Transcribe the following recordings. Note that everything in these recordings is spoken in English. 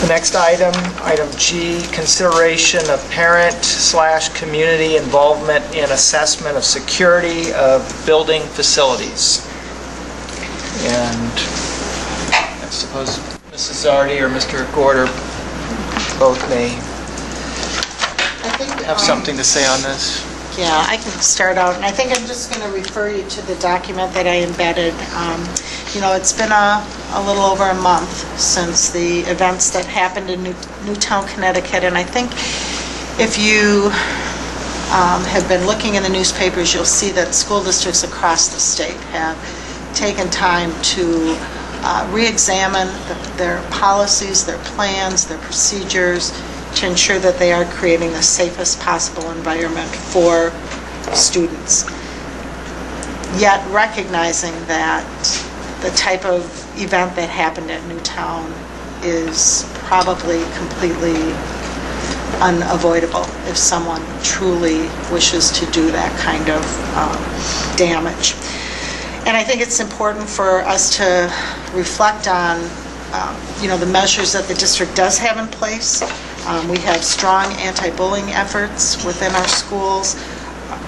The next item, item G, consideration of parent/community involvement in assessment of security of building facilities. And I suppose Mrs. Zardi or Mr. Gorder both may have something to say on this. Yeah, I can start out, and I think I'm just going to refer you to the document that I embedded. You know, it's been a little over a month since the events that happened in Newtown, Connecticut, and I think if you have been looking in the newspapers, you'll see that school districts across the state have taken time to re-examine their policies, their plans, their procedures, to ensure that they are creating the safest possible environment for students. Yet recognizing that the type of event that happened at Newtown is probably completely unavoidable if someone truly wishes to do that kind of damage. And I think it's important for us to reflect on the measures that the district does have in place. We have strong anti-bullying efforts within our schools,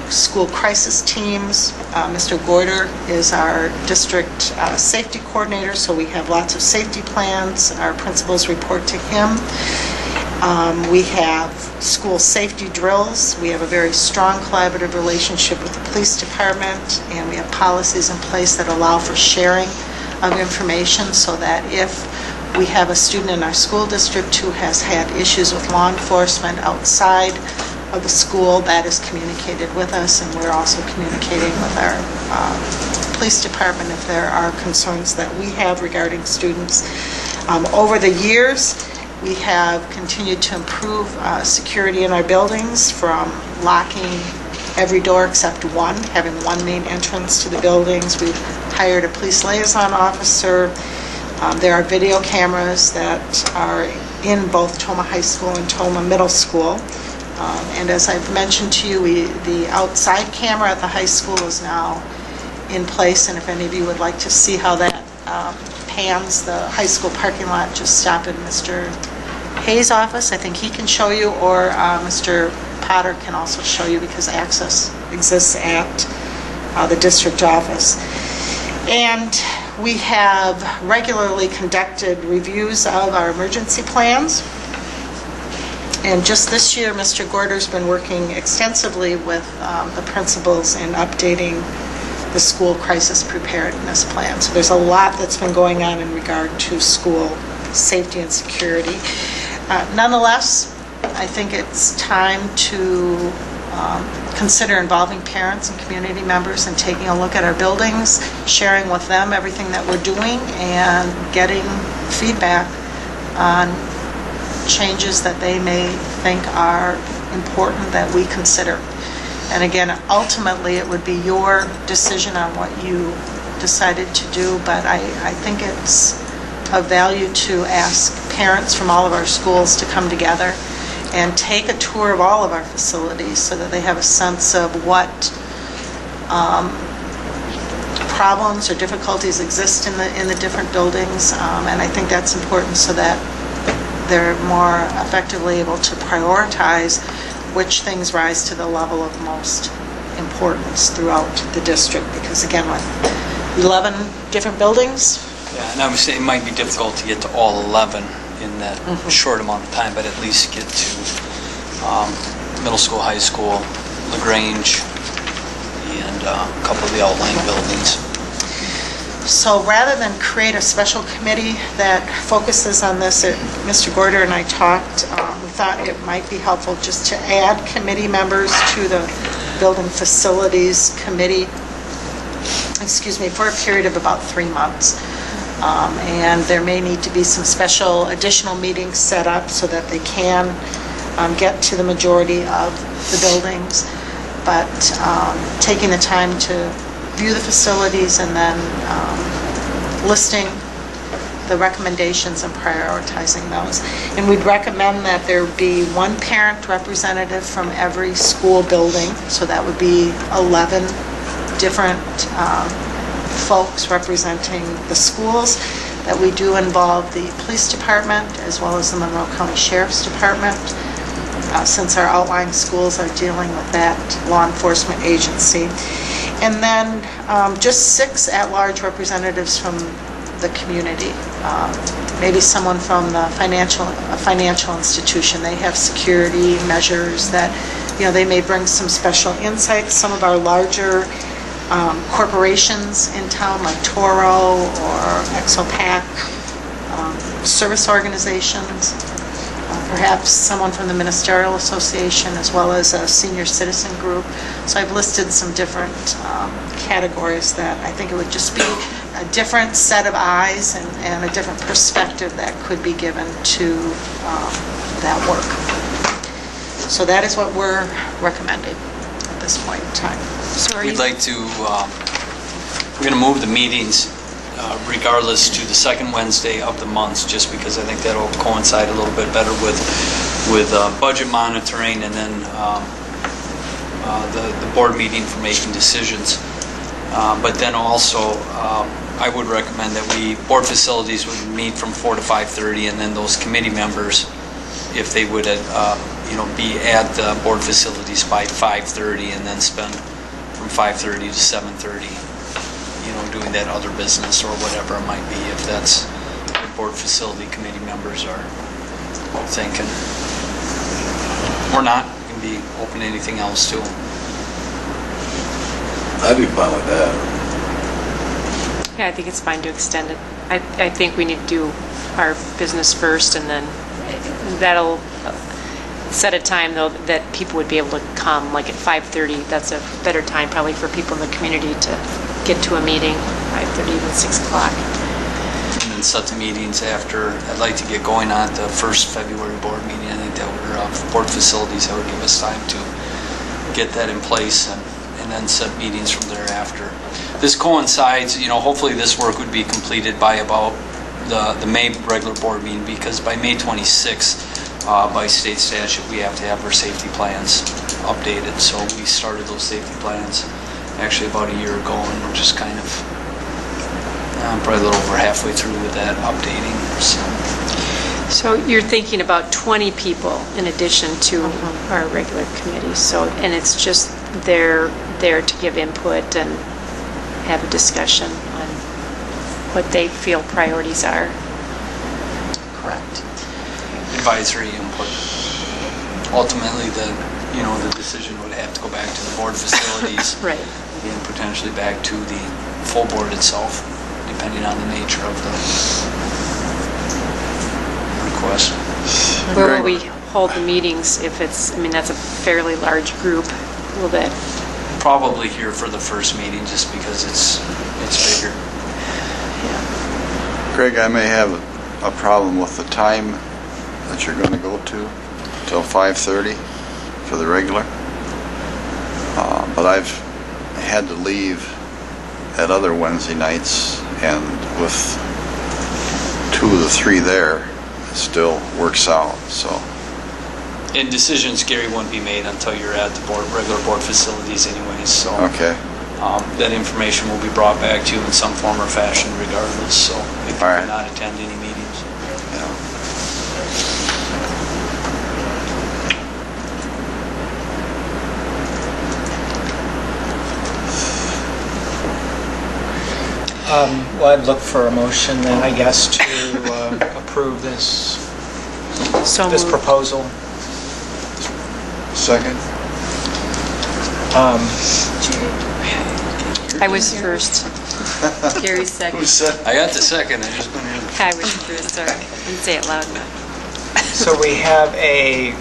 school crisis teams. Mr. Gorder is our district safety coordinator, so we have lots of safety plans. Our principals report to him. We have school safety drills. We have a very strong collaborative relationship with the police department, and we have policies in place that allow for sharing of information so that if we have a student in our school district who has had issues with law enforcement outside of the school, that is communicated with us, and we're also communicating with our police department if there are concerns that we have regarding students. Over the years, we have continued to improve security in our buildings, from locking every door except one, having one main entrance to the buildings. We've hired a police liaison officer. There are video cameras that are in both Toma High School and Toma Middle School. And as I've mentioned to you, the outside camera at the high school is now in place, and if any of you would like to see how that pans the high school parking lot, just stop in Mr. Hayes' office. I think he can show you, or Mr. Potter can also show you, because access exists at the district office. And we have regularly conducted reviews of our emergency plans. And just this year, Mr. Gorder's been working extensively with the principals in updating the school crisis preparedness plan. So there's a lot that's been going on in regard to school safety and security. Nonetheless, I think it's time to consider involving parents and community members and taking a look at our buildings, sharing with them everything that we're doing, and getting feedback on changes that they may think are important that we consider. And again, ultimately it would be your decision on what you decided to do, but I think it's of value to ask parents from all of our schools to come together and take a tour of all of our facilities so that they have a sense of what problems or difficulties exist in the different buildings. And I think that's important so that they're more effectively able to prioritize which things rise to the level of most importance throughout the district. Because again, with 11 different buildings. Yeah, and I would say it might be difficult to get to all 11 in that short amount of time, but at least get to middle school, high school, LaGrange, and a couple of the outlying buildings. So rather than create a special committee that focuses on this, Mr. Gorder and I talked, we thought it might be helpful just to add committee members to the Building Facilities Committee, for a period of about 3 months. And there may need to be some special additional meetings set up so that they can get to the majority of the buildings. But taking the time to view the facilities and then listing the recommendations and prioritizing those. And we'd recommend that there be one parent representative from every school building, so that would be 11 different folks representing the schools. that we do involve the police department as well as the Monroe County Sheriff's Department, since our outlying schools are dealing with that law enforcement agency. And then just 6 at-large representatives from the community. Maybe someone from the financial institution. They have security measures that, they may bring some special insights. Some of our larger corporations in town, like Toro or Exopac, service organizations, perhaps someone from the Ministerial Association, as well as a senior citizen group. So I've listed some different categories that I think it would just be a different set of eyes and a different perspective that could be given to that work. So that is what we're recommending at this point in time. So We'd like to, we're going to move the meetings regardless to the second Wednesday of the month, just because I think that'll coincide a little bit better with budget monitoring and then the board meeting for making decisions. But then also, I would recommend that board facilities would meet from 4 to 5:30, and then those committee members, if they would, be at the board facilities by 5:30, and then spend from 5:30 to 7:30, doing that other business or whatever it might be, if that's what board facility committee members are thinking. Or not, you can be open to anything else too. I'd be fine with that. Yeah, I think it's fine to extend it. I think we need to do our business first, and then that'll set a time, though, that people would be able to come, like at 5:30. That's a better time probably for people in the community to get to a meeting, 5:30, even 6 o'clock. And then set the meetings after. I'd like to get going on the first February board meeting. I think that would, for board facilities, that would give us time to get that in place and then set meetings from thereafter. This coincides, hopefully this work would be completed by about the May regular board meeting, because by May 26th, by state statute, we have to have our safety plans updated. So we started those safety plans actually about a year ago, and we're just kind of probably a little over halfway through with that updating. So you're thinking about 20 people in addition to our regular committee. So, and it's just there to give input and have a discussion on what they feel priorities are. Correct. Advisory input. Ultimately, the decision would have to go back to the board facilities, Right. and potentially back to the full board itself, depending on the nature of the request. Where will we hold the meetings if it's, that's a fairly large group? Will that? Probably here for the first meeting, just because it's bigger. Greg, I may have a problem with the time that you're going to go to, till 5:30 for the regular. But I've had to leave at other Wednesday nights, and with 2 of the 3 there, it still works out, so. And decisions, Gary, wouldn't be made until you're at the regular board facilities anyways, so. Okay. That information will be brought back to you in some form or fashion regardless, so if you All right. cannot attend any meetings. Yeah. Well, I'd look for a motion then, I guess, to approve this moved. proposal. Second? I was first. Gary's second. Who said? I got the second, I just couldn't hear the... I was first, sorry. Didn't say it loud enough. So we have a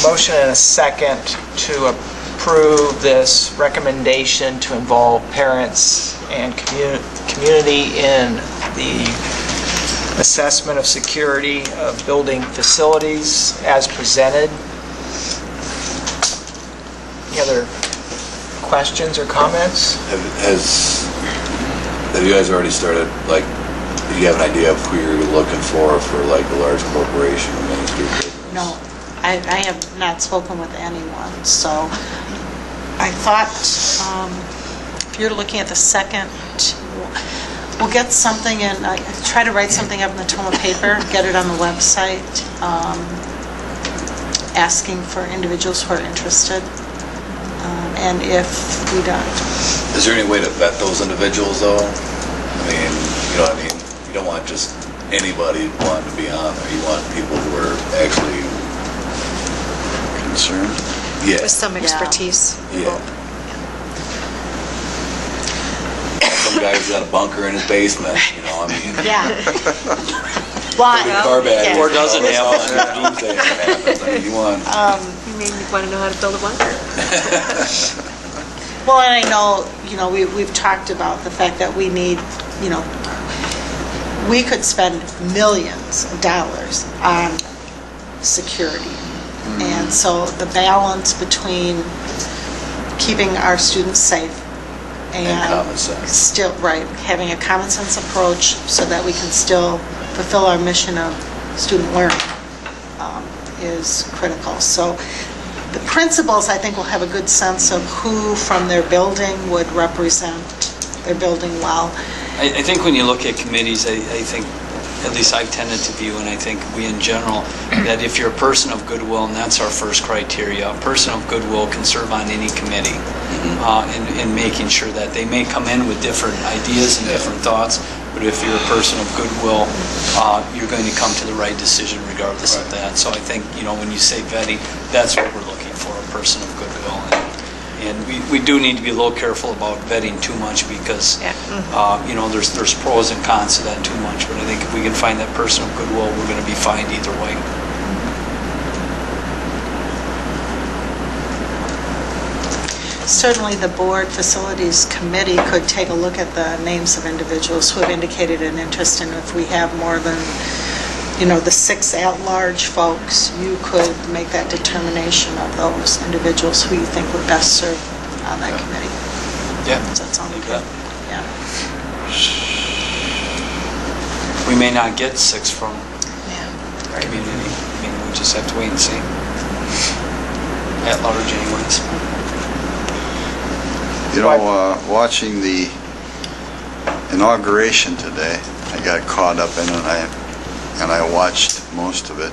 motion and a second to approve this recommendation to involve parents and community in the assessment of security of building facilities as presented. Any other questions or comments? Have you guys already started, like, do you have an idea of who you're looking for like a large corporation or Main Street business? No, I have not spoken with anyone, so I thought if you're looking at the second, we'll get something in, try to write something up in the Toma paper, get it on the website, asking for individuals who are interested. And if we don't. Is there any way to vet those individuals, though? I mean, you know what I mean? You don't want just anybody wanting to be on there. You want people who are actually Concerned? yeah. With some expertise. Yeah. Some guy's got a bunker in his basement, you know, I mean. Yeah. Why? Big car battery. Yeah. Or doesn't have one. Doomsday happens. I mean, you want. You mean you want to know how to build a bunker? Well, and I know, we've talked about the fact that we need, we could spend millions of dollars on security. And so the balance between keeping our students safe And common sense. still, right, having a common sense approach so that we can still fulfill our mission of student learning is critical. So the principals, I think, will have a good sense of who from their building would represent their building well. I think when you look at committees, I think, at least I've tended to view, and I think we in general, that if you're a person of goodwill, and that's our first criteria, a person of goodwill can serve on any committee in making sure that they may come in with different ideas and different thoughts, but if you're a person of goodwill, you're going to come to the right decision regardless of that. So I think, when you say vetting, that's what we're looking for, a person of goodwill. And we do need to be a little careful about vetting too much because, there's pros and cons to that too much. But I think if we can find that person of goodwill, we're going to be fine either way. Certainly, the Board Facilities Committee could take a look at the names of individuals who have indicated an interest, and if we have more than, the 6 at-large folks, you could make that determination of those individuals who you think would best serve on that committee. Yeah. Does that sound Like good? that. Yeah. We may not get 6 from Yeah. community. I mean, we just have to wait and see. At large anyways. Watching the inauguration today, I got caught up in it, and I watched most of it.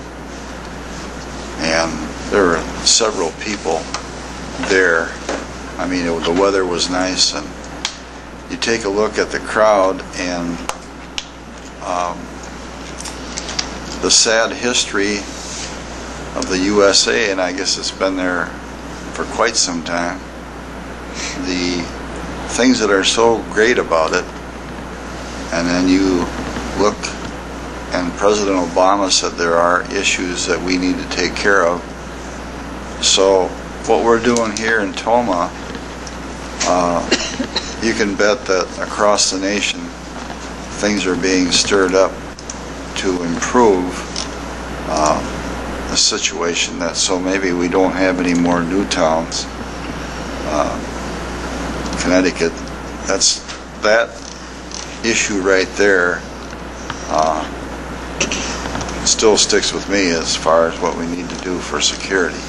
And there were several people there. I mean, the weather was nice, and you take a look at the crowd and the sad history of the USA, and I guess it's been there for quite some time. The things that are so great about it, and then you look, and President Obama said there are issues that we need to take care of. So what we're doing here in Toma, you can bet that across the nation things are being stirred up to improve the situation, that so maybe we don't have any more new towns. Connecticut, that issue right there still sticks with me as far as what we need to do for security.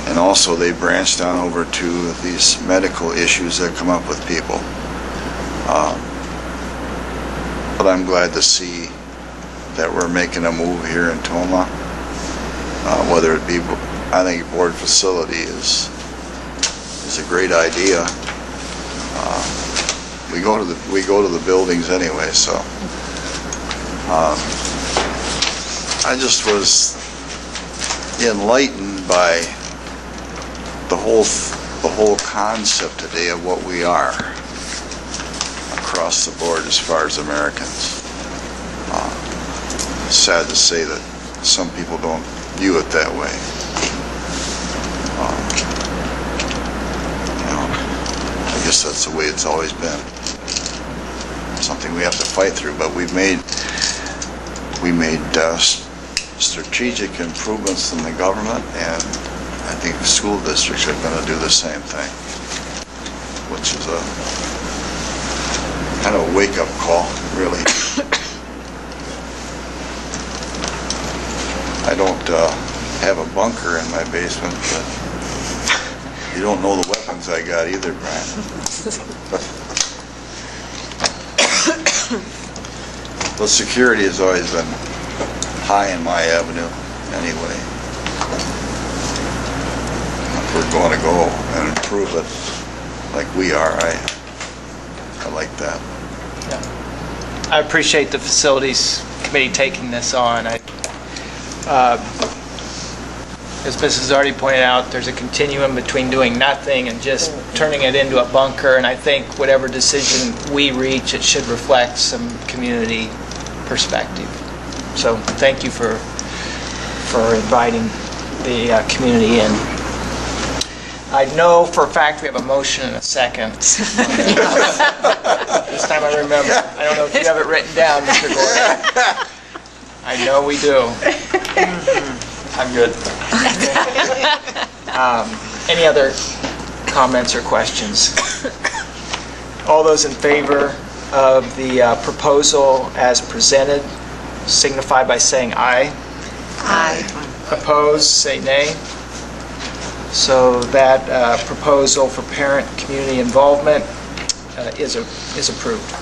And also they branched on over to these medical issues that come up with people. But I'm glad to see that we're making a move here in Toma. Whether it be, I think board facility is a great idea. We go to the buildings anyway, so I just was enlightened by the whole concept today of what we are across the board as far as Americans. It's sad to say that some people don't view it that way. I guess that's the way it's always been. Something we have to fight through, but we made strategic improvements in the government, and I think the school districts are going to do the same thing, which is a kind of a wake-up call, really. I don't have a bunker in my basement, but you don't know the weapons I got either, Brian. the security has always been high in my avenue anyway. If we're going to go and improve it like we are, I like that. I appreciate the Facilities Committee taking this on. As Mrs. has already pointed out, there's a continuum between doing nothing and just turning it into a bunker, and I think whatever decision we reach, it should reflect some community perspective. So thank you for inviting the community in. I know for a fact we have a motion and a second. This time I remember. I don't know if you have it written down, Mr. Gordon. I know we do. I'm good. Any other comments or questions? All those in favor of the proposal as presented signify by saying aye. Aye. Opposed, say nay. So that proposal for parent community involvement is approved.